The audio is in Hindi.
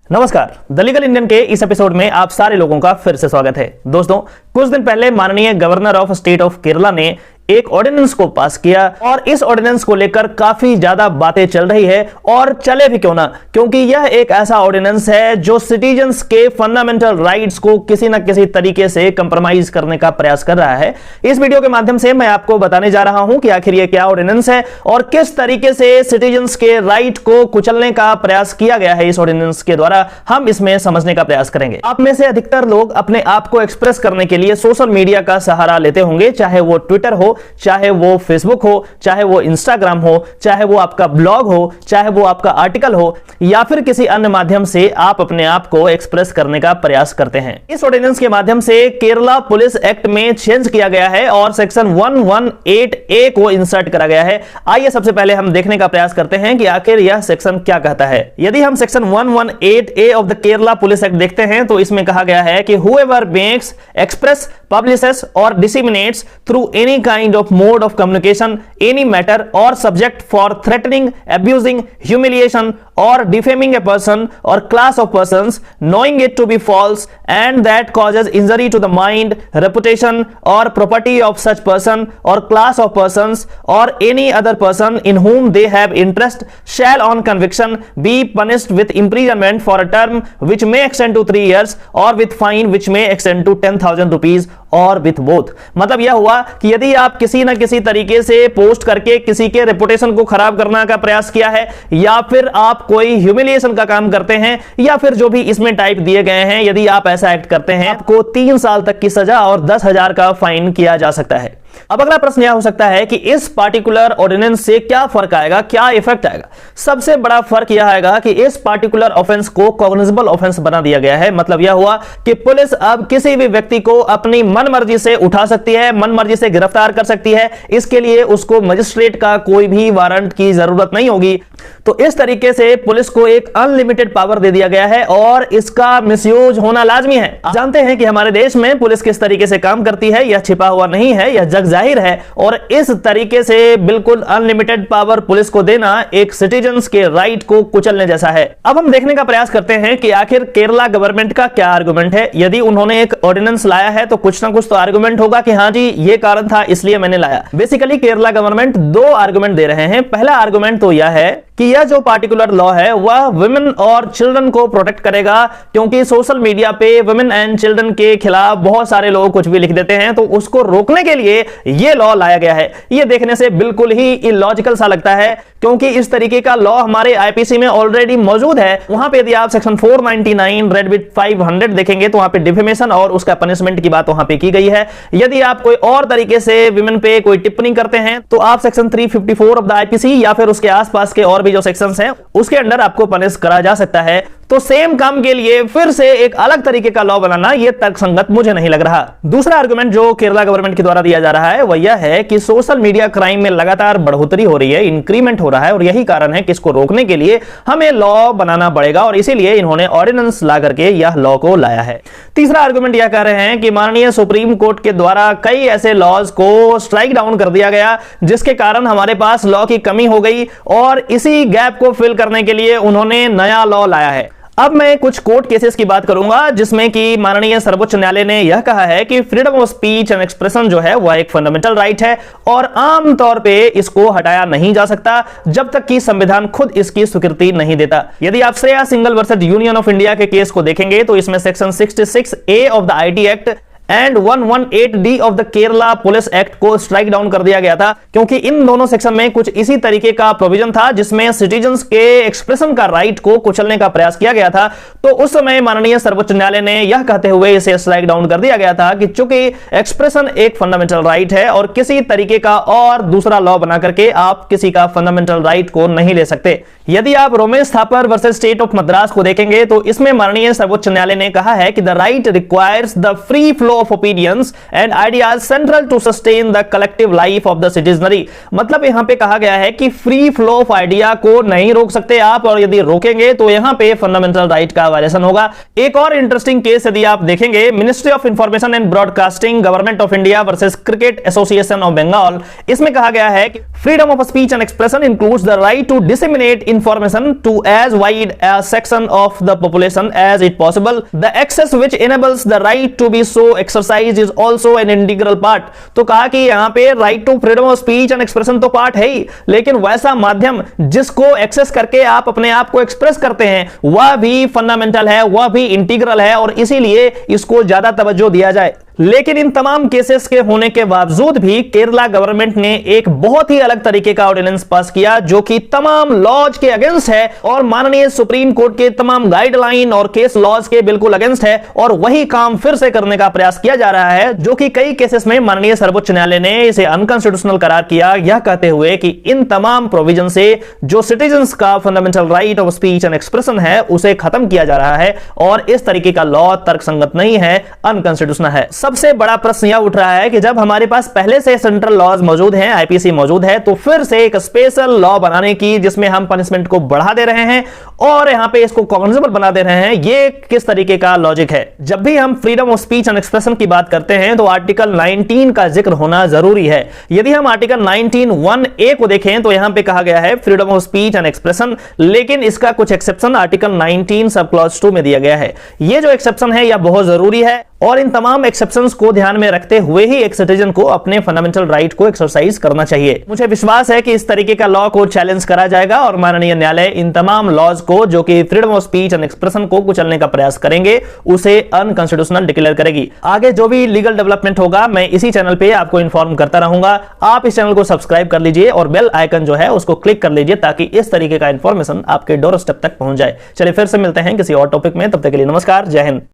नमस्कार, द लीगल इंडियन के इस एपिसोड में आप सारे लोगों का फिर से स्वागत है। दोस्तों, कुछ दिन पहले माननीय governor of state of Kerala ने एक ऑर्डिनेंस को पास किया और इस ऑर्डिनेंस को लेकर काफी ज्यादा बातें चल रही है और चले भी क्यों ना, क्योंकि यह एक ऐसा ऑर्डिनेंस है जो सिटीजन्स के फंडामेंटल राइट्स को किसी ना किसी तरीके से कंप्रोमाइज करने का प्रयास कर रहा है। इस वीडियो के माध्यम से मैं आपको बताने जा रहा हूं कि आखिर यह क्या ऑर्डिनेंस है और किस तरीके से सिटीजन्स के राइट को कुचलने का प्रयास किया गया है इस ऑर्डिनेंस के द्वारा। हम इसमें समझने का प्रयास करेंगे। आप में से अधिकतर लोग अपने आप को एक्सप्रेस करने के लिए सोशल मीडिया का सहारा लेते होंगे, चाहे वो ट्विटर हो, चाहे वो फेसबुक हो, चाहे वो इंस्टाग्राम हो, चाहे वो आपका ब्लॉग हो, चाहे वो आपका आर्टिकल हो, या फिर किसी अन्य माध्यम से आप अपने आप को एक्सप्रेस करने का प्रयास करते हैं। इस ऑर्डिनेंस के माध्यम से केरला पुलिस एक्ट में चेंज किया गया है और सेक्शन 118A को इंसर्ट करा गया है। आइए सबसे पहले हम देखने का प्रयास करते हैं कि आखिर यह सेक्शन क्या कहता है। यदि हम section 118A of the Kerala police act देखते हैं तो इसमें कहा गया है कि whoever makes, express, publishes or disseminates through any kind of mode of communication any matter or subject for threatening, abusing, humiliation or defaming a person or class of persons, knowing it to be false and that causes injury to the mind, reputation or property of such person or class of persons or any other person in whom they have interest, shall on conviction be punished with imprisonment for a term which may extend to 3 years or with fine which may extend to 10,000 rupees और विथ बोथ। मतलब यह हुआ कि यदि आप किसी ना किसी तरीके से पोस्ट करके किसी के रेपुटेशन को खराब करने का प्रयास किया है, या फिर आप कोई ह्यूमिलिएशन का काम करते हैं, या फिर जो भी इसमें टाइप दिए गए हैं, यदि आप ऐसा एक्ट करते हैं, आपको 3 साल तक की सजा और 10,000 का फाइन किया जा सकता है। अब अगला प्रश्न यह हो सकता है कि इस पार्टिकुलर ऑर्डिनेंस से क्या फर्क आएगा, क्या इफेक्ट आएगा। सबसे बड़ा फर्क यह आएगा कि इस पार्टिकुलर ऑफेंस को कॉग्निजेबल ऑफेंस बना दिया गया है। मतलब यह हुआ कि पुलिस अब किसी भी व्यक्ति को अपनी मनमर्जी से उठा सकती है, मनमर्जी से गिरफ्तार कर सकती है। इसके लिए उसको मजिस्ट्रेट का कोई भी वारंट की जरूरत नहीं होगी। तो इस तरीके से पुलिस को एक अनलिमिटेड पावर दे दिया गया है और इसका मिसयूज होना लाजमी है। आप जानते हैं कि हमारे देश में पुलिस किस तरीके से काम करती है, यह छिपा हुआ नहीं है, यह जाहिर है। और इस तरीके से बिल्कुल अनलिमिटेड पावर पुलिस को देना एक सिटीजन्स के राइट को कुचलने जैसा है। अब हम देखने का प्रयास करते हैं कि आखिर केरला गवर्नमेंट का क्या आर्गुमेंट है। यदि उन्होंने एक ऑर्डिनेंस लाया है तो कुछ ना कुछ तो आर्गुमेंट होगा कि हाँ जी ये कारण था इसलिए मैंने लाया। बेसिकली केरला गवर्नमेंट 2 आर्गुमेंट दे रहे हैं। पहला आर्गुमेंट तो यह है कि यह जो पार्टिकुलर लॉ है वह वुमेन और चिल्ड्रन को प्रोटेक्ट करेगा, क्योंकि सोशल मीडिया पे वुमेन एंड चिल्ड्रन के खिलाफ बहुत सारे लोग कुछ भी लिख देते हैं, तो उसको रोकने के लिए यह लॉ लाया गया है। यह देखने से बिल्कुल ही इलॉजिकल सा लगता है, क्योंकि इस तरीके का लॉ हमारे आईपीसी में ऑलरेडी मौजूद है। वहां पे यदि आप सेक्शन 499 रेड विद 500 देखेंगे तो वहां पे डिफेमेशन और उसका पनिशमेंट की बात वहां पे की गई है। यदि आप कोई और तरीके से विमेन पे कोई टिप्पणी करते हैं तो आप सेक्शन 354 ऑफ द आईपीसी या फिर उसके आसपास के और भी जो सेक्शंस हैं उसके अंडर आपको पनिश करा जा सकता है। तो सेम काम के लिए फिर से एक अलग तरीके का लॉ बनाना यह तर्कसंगत मुझे नहीं लग रहा। दूसरा आर्गुमेंट जो केरला गवर्नमेंट के द्वारा दिया जा रहा है वह यह है कि सोशल मीडिया क्राइम में लगातार बढ़ोतरी हो रही है, इंक्रीमेंट हो रहा है, और यही कारण है कि इसको रोकने के लिए हमें लॉ बनाना पड़ेगा और इसीलिए इन्होंने ऑर्डिनेंस ला करके यह लॉ को लाया है। तीसरा आर्गुमेंट यह कह रहे हैं कि माननीय सुप्रीम कोर्ट के द्वारा कई ऐसे लॉज को स्ट्राइक डाउन कर दिया गया जिसके कारण हमारे पास लॉ की कमी हो गई और इसी गैप को फिल करने के लिए उन्होंने नया लॉ लाया है। अब मैं कुछ कोर्ट केसेस की बात करूंगा जिसमें कि माननीय सर्वोच्च न्यायालय ने यह कहा है कि freedom of speech and expression जो है वह एक फंडामेंटल राइट है और आम तौर पे इसको हटाया नहीं जा सकता जब तक कि संविधान खुद इसकी स्वीकृति नहीं देता। यदि आप Shreya single versus union of India के केस को देखेंगे तो इसमें section 66A of the IT act and 118D of the Kerala police act को स्ट्राइक डाउन कर दिया गया था, क्योंकि इन दोनों सेक्शन में कुछ इसी तरीके का प्रोविजन था जिसमें सिटीजन्स के एक्सप्रेशन का राइट को कुचलने का प्रयास किया गया था। तो उस समय माननीय सर्वोच्च न्यायालय ने यह कहते हुए इसे स्ट्राइक डाउन कर दिया गया था कि चूंकि एक्सप्रेशन एक फंडामेंटल राइट है और किसी तरीके का और दूसरा लॉ बना करके आप किसी का फंडामेंटल राइट को नहीं ले सकते। यदि आप Romesh Thapar versus state of Madras को देखेंगे तो इसमें माननीय सर्वोच्च न्यायालय ने कहा है कि the right requires the free flow flow of opinions and ideas central to sustain the collective life of the citizenry. मतलब यहां पे कहा गया है कि फ्री फ्लो ऑफ आइडिया को नहीं रोक सकते आप, और यदि रोकेंगे तो यहां पे फंडामेंटल राइट का वायलेशन होगा। एक और इंटरेस्टिंग केस यदि आप देखेंगे, ministry of information and broadcasting, government of India versus cricket association of Bengal. इसमें कहा गया है कि freedom of speech and expression includes the right to disseminate information to as wide a section of the population as it possible. The access which enables the right to be so exercised is also an integral part. तो कहा कि यहां पे right to freedom of speech and expression तो पार्ट है ही, लेकिन वैसा माध्यम जिसको एक्सेस करके आप अपने आप को एक्सप्रेस करते हैं वह भी फंडामेंटल है, वह भी इंटीग्रल है, और इसीलिए इसको ज्यादा तवज्जो दिया जाए। लेकिन इन तमाम केसेस के होने के बावजूद भी केरला गवर्नमेंट ने एक बहुत ही अलग तरीके का ऑर्डिनेंस पास किया जो कि तमाम लॉज के अगेंस्ट है और माननीय सुप्रीम कोर्ट के तमाम गाइडलाइन और केस लॉज के बिल्कुल अगेंस्ट है, और वही काम फिर से करने का प्रयास किया जा रहा है जो कि कई केसेस में माननीय सर्वोच्च न्यायालय ने इसे अनकॉन्स्टिट्यूशनल करार किया, यह कहते हुए कि इन तमाम प्रोविजन से जो सिटीजन्स का fundamental right of speech and expression है उसे खत्म किया जा रहा है, और इस तरीके का लॉ तर्कसंगत नहीं है, अनकॉन्स्टिट्यूशनल है। सबसे बड़ा प्रश्न यह उठ रहा है कि जब हमारे पास पहले से सेंट्रल लॉज मौजूद हैं, आईपीसी मौजूद है, तो फिर से एक स्पेशल लॉ बनाने की जिसमें हम पनिशमेंट को बढ़ा दे रहे हैं और यहां पे इसको कॉग्निजेबल बना दे रहे हैं, ये किस तरीके का लॉजिक है? जब भी हम freedom of speech and expression की बात करते हैं तो आर्टिकल 19 का जिक्र होना जरूरी है। यदि हम आर्टिकल 19(1)(a) को देखें तो यहां पे कहा गया है freedom of speech and expression, लेकिन इसका कुछ एक्सेप्शन आर्टिकल 19 सब क्लॉज 2 में दिया गया है। ये जो एक्सेप्शन है यह बहुत जरूरी है, और इन तमाम एक्सेप्शंस को ध्यान में रखते हुए ही एक सिटीजन को अपने फंडामेंटल राइट को एक्सरसाइज करना चाहिए। मुझे विश्वास है कि इस तरीके का लॉ को चैलेंज करा जाएगा और माननीय न्यायालय इन तमाम लॉज को जो कि freedom of speech and expression को कुचलने का प्रयास करेंगे उसे अनकॉन्स्टिट्यूशनल डिक्लेयर करेगी। आगे जो भी लीगल डेवलपमेंट होगा मैं इसी चैनल पे आपको इन्फॉर्म करता रहूंगा। आप इस चैनल को सब्सक्राइब कर लीजिए और बेल आइकन जो है उसको क्लिक कर लीजिए ताकि इस तरीके का इंफॉर्मेशन आपके डोर स्टेप तक पहुंच जाए। चलिए फिर से मिलते हैं किसी और टॉपिक में, तब तक के लिए नमस्कार, जय हिंद।